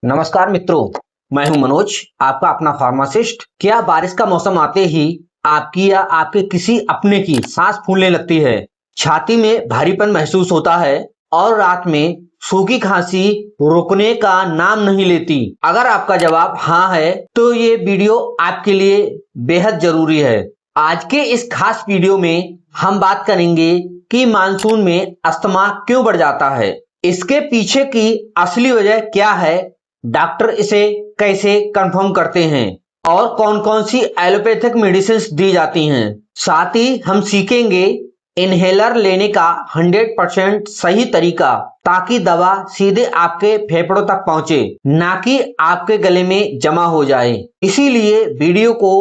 नमस्कार मित्रों, मैं हूं मनोज, आपका अपना फार्मासिस्ट। क्या बारिश का मौसम आते ही आपकी या आपके किसी अपने की सांस फूलने लगती है, छाती में भारीपन महसूस होता है और रात में सूखी खांसी रुकने का नाम नहीं लेती? अगर आपका जवाब हाँ है तो ये वीडियो आपके लिए बेहद जरूरी है। आज के इस खास वीडियो में हम बात करेंगे कि मानसून में अस्थमा क्यों बढ़ जाता है, इसके पीछे की असली वजह क्या है, डॉक्टर इसे कैसे कंफर्म करते हैं और कौन कौन सी एलोपैथिक मेडिसिन दी जाती हैं। साथ ही हम सीखेंगे इनहेलर लेने का 100% सही तरीका, ताकि दवा सीधे आपके फेफड़ों तक पहुंचे, ना कि आपके गले में जमा हो जाए। इसीलिए वीडियो को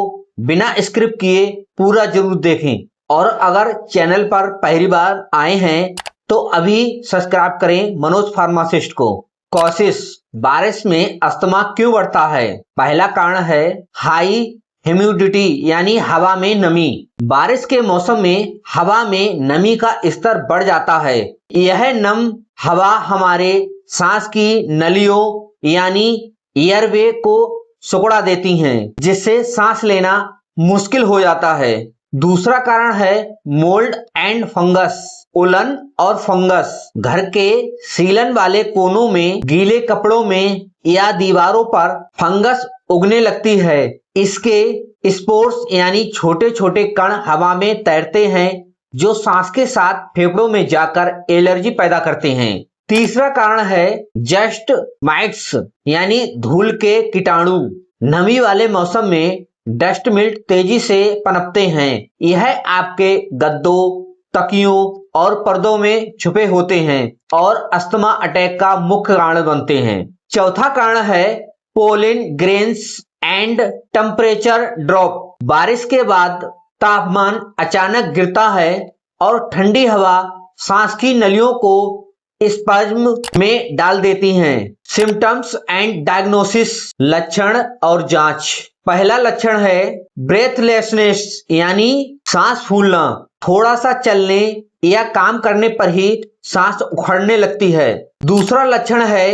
बिना स्क्रिप्ट किए पूरा जरूर देखें और अगर चैनल पर पहली बार आए हैं तो अभी सब्सक्राइब करें मनोज फार्मासिस्ट को। कॉसेस, बारिश में अस्थमा क्यों बढ़ता है? पहला कारण है हाई ह्यूमिडिटी यानी हवा में नमी। बारिश के मौसम में हवा में नमी का स्तर बढ़ जाता है। यह नम हवा हमारे सांस की नलियों यानी एयरवे को सिकुड़ा देती हैं, जिससे सांस लेना मुश्किल हो जाता है। दूसरा कारण है मोल्ड एंड फंगस, उलन और फंगस। घर के सीलन वाले कोनों में, गीले कपड़ों में या दीवारों पर फंगस उगने लगती है। इसके स्पोर्स यानी छोटे छोटे कण हवा में तैरते हैं, जो सांस के साथ फेफड़ों में जाकर एलर्जी पैदा करते हैं। तीसरा कारण है जस्ट माइट्स यानी धूल के कीटाणु। नमी वाले मौसम में डस्ट मिल्ट तेजी से पनपते हैं। यह आपके गद्दों, तकियों और पर्दों में छुपे होते हैं और अस्थमा अटैक का मुख्य कारण बनते हैं। चौथा कारण है pollen grains and temperature drop. बारिश के बाद तापमान अचानक गिरता है और ठंडी हवा सांस की नलियों को स्पज्म में डाल देती हैं। सिम्टम्स एंड डायग्नोसिस, लक्षण और जांच। पहला लक्षण है ब्रेथलेसनेस यानी सांस फूलना। थोड़ा सा चलने या काम करने पर ही सांस उखड़ने लगती है। दूसरा लक्षण है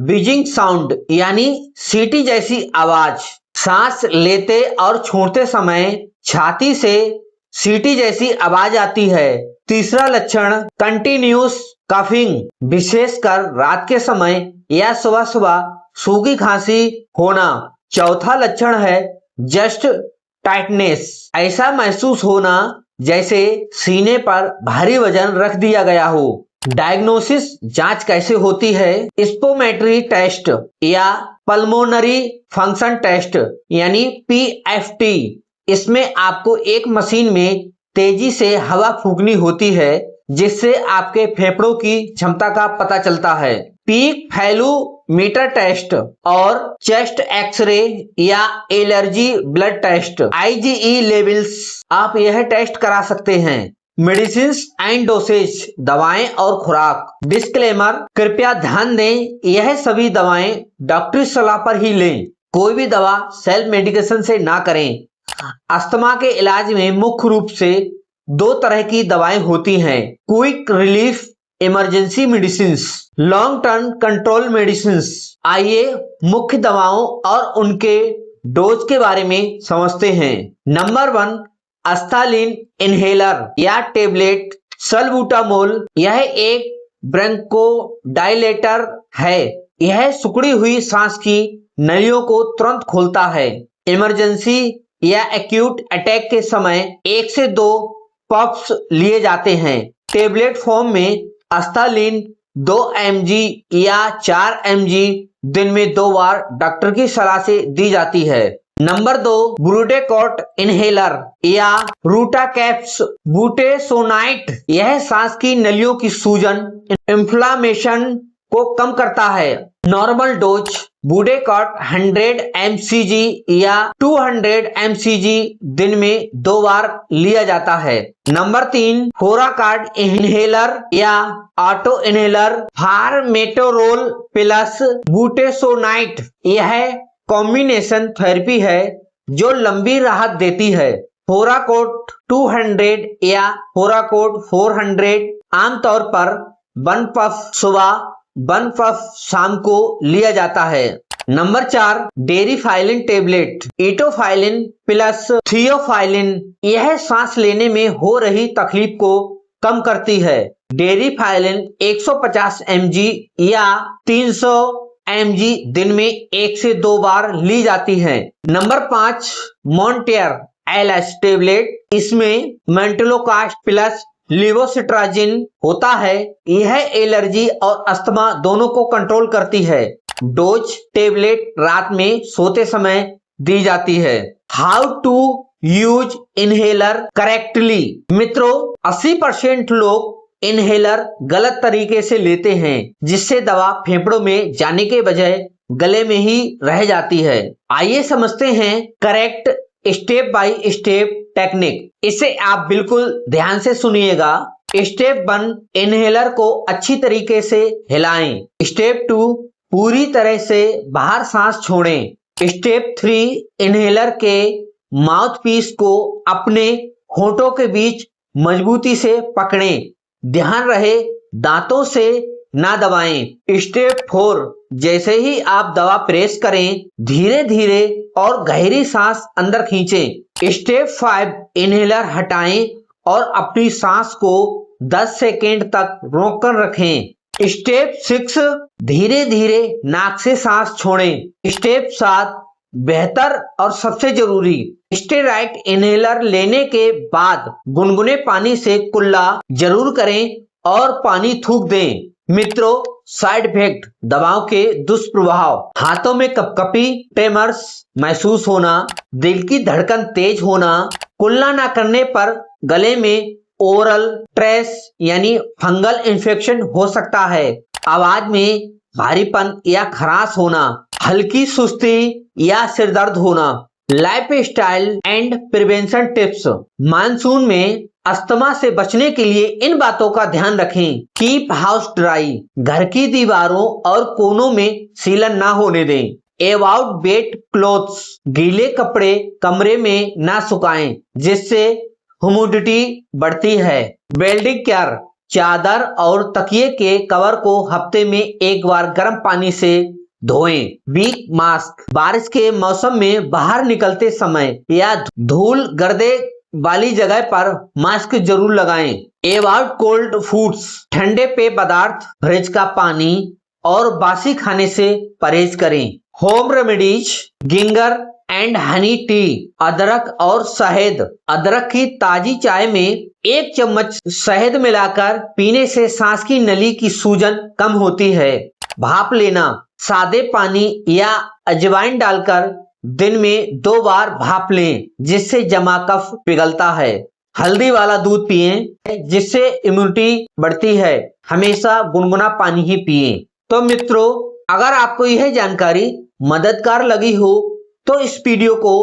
व्हीजिंग साउंड यानी सीटी जैसी आवाज। सांस लेते और छोड़ते समय छाती से सीटी जैसी आवाज आती है। तीसरा लक्षण कंटिन्यूस कफिंग, विशेषकर रात के समय या सुबह सुबह सूखी खांसी होना। चौथा लक्षण है जस्ट टाइटनेस, ऐसा महसूस होना जैसे सीने पर भारी वजन रख दिया गया हो। डायग्नोसिस, जांच कैसे होती है? स्पोमेट्री टेस्ट या पल्मोनरी फंक्शन टेस्ट यानी पीएफटी। इसमें आपको एक मशीन में तेजी से हवा फूंकनी होती है, जिससे आपके फेफड़ों की क्षमता का पता चलता है। पीक फैलोमीटर टेस्ट और चेस्ट एक्सरे या allergy blood test IgE levels, आप यह टेस्ट करा सकते हैं। मेडिसिन एंड डोसेज, दवाएं और खुराक। डिस्क्लेमर, कृपया ध्यान दें, यह सभी दवाएं डॉक्टरी सलाह पर ही लें। कोई भी दवा सेल्फ मेडिकेशन से ना करें। अस्थमा के इलाज में मुख्य रूप से दो तरह की दवाएं होती हैं, quick relief emergency medicine, long term control medicine. आइए मुख्य दवाओं और उनके डोज के बारे में समझते हैं। नंबर 1, अस्थालिन इनहेलर या टेबलेट सल्बूटामोल। यह एक ब्रोंकोडायलेटर है। यह सिकुड़ी हुई सांस की नलियों को तुरंत खोलता है। इमरजेंसी या एक्यूट अटैक के समय 1 से 2 पफ्स लिए जाते हैं। टेबलेट फॉर्म में अस्थालिन 2 mg या 4 mg दिन में 2 बार डॉक्टर की सलाह से दी जाती है। नंबर 2, ब्यूटेकोट इनहेलर या रूटाकैप्स बुटेसोनाइट। यह सांस की नलियों की सूजन, इन्फ्लामेशन को कम करता है। नॉर्मल डोज बुटेकोट 100 mcg या 200 mcg दिन में 2 बार लिया जाता है। नंबर 3, फोराकार्ड इनहेलर या ऑटो इनहेलर फार्मेटोरोल प्लस बुटेसोनाइट। यह कॉम्बिनेशन थेरेपी है जो लंबी राहत देती है। फोराकोट 200 या फोराकोट 400 आमतौर पर 1 पफ सुबह, 1 पफ शाम को लिया जाता है। Number 4, Deriphyllin tablet, etophylline plus theophylline, यह सांस लेने में हो रही तकलीफ को कम करती है। डेरिफाइलिन 150 mg या 300 mg दिन में 1 से 2 बार ली जाती है। नंबर 5, मॉन्टेयर एलएस टेबलेट, इसमें मेंटलोकास्ट प्लस लिवोसिट्राजिन होता है। यह एलर्जी और अस्थमा दोनों को कंट्रोल करती है। डोज टेबलेट रात में सोते समय दी जाती है। How to use inhaler correctly. मित्रों, 80% लोग इनहेलर गलत तरीके से लेते हैं, जिससे दवा फेफड़ों में जाने के बजाय गले में ही रह जाती है। आइए समझते हैं correct step by step technique. इसे आप बिल्कुल ध्यान से सुनिएगा। स्टेप 1, इनहेलर को अच्छी तरीके से हिलाएं। स्टेप 2, पूरी तरह से बाहर सांस छोड़ें। स्टेप 3, इनहेलर के माउथपीस को अपने होठों के बीच मजबूती से पकड़ें। ध्यान रहे दांतों से ना दबाएं। स्टेप 4, जैसे ही आप दवा प्रेस करें, धीरे धीरे और गहरी सांस अंदर खींचें। स्टेप 5, इनहेलर हटाएं और अपनी सांस को 10 सेकेंड तक रोककर रखें। स्टेप 6, धीरे धीरे नाक से सांस छोड़ें। स्टेप 7, बेहतर और सबसे जरूरी, स्टेरॉइड इनहेलर लेने के बाद गुनगुने पानी से कुल्ला जरूर करें और पानी थूक दें। मित्रों, साइड इफेक्ट, दवाओं के दुष्प्रभाव, हाथों में कपकपी, ट्रेमर्स महसूस होना, दिल की धड़कन तेज होना, कुल्ला ना करने पर गले में ओरल ट्रेस यानी फंगल इन्फेक्शन हो सकता है, आवाज में भारीपन या खराश होना, हल्की सुस्ती या सिरदर्द होना। Lifestyle and prevention tips. Monsoon में अस्थमा से बचने के लिए इन बातों का ध्यान रखें। कीप हाउस ड्राई, घर की दीवारों और कोनों में सीलन ना होने दें। अवॉइड वेट क्लोथ्स, गीले कपड़े कमरे में ना सुखाएं, जिससे ह्यूमिडिटी बढ़ती है। वेल्डिंग केयर, चादर और तकिए के कवर को हफ्ते में 1 बार गर्म पानी से धोएं। वीक मास्क, बारिश के मौसम में बाहर निकलते समय या धूल गर्दे वाली जगह पर मास्क जरूर लगाएं। अवॉइड कोल्ड फूड्स, ठंडे पेय पदार्थ, फ्रिज का पानी और बासी खाने से परहेज करें। Home remedies, ginger and honey T, अदरक और शहद। अदरक की ताजी चाय में 1 चम्मच शहद मिलाकर पीने से सांस की नली की सूजन कम होती है। भाप लेना, सादे पानी या अजवाइन डालकर दिन में 2 बार भाप लें, जिससे जमा कफ पिघलता है। हल्दी वाला दूध पिएं, जिससे इम्यूनिटी बढ़ती है। हमेशा गुनगुना पानी ही पिएं। तो मित्रों, अगर आपको यह जानकारी मददगार लगी हो तो इस वीडियो को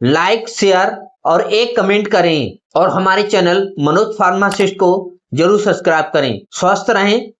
लाइक, शेयर और एक कमेंट करें और हमारे चैनल मनोज फार्मासिस्ट को जरूर सब्सक्राइब करें। स्वस्थ रहें।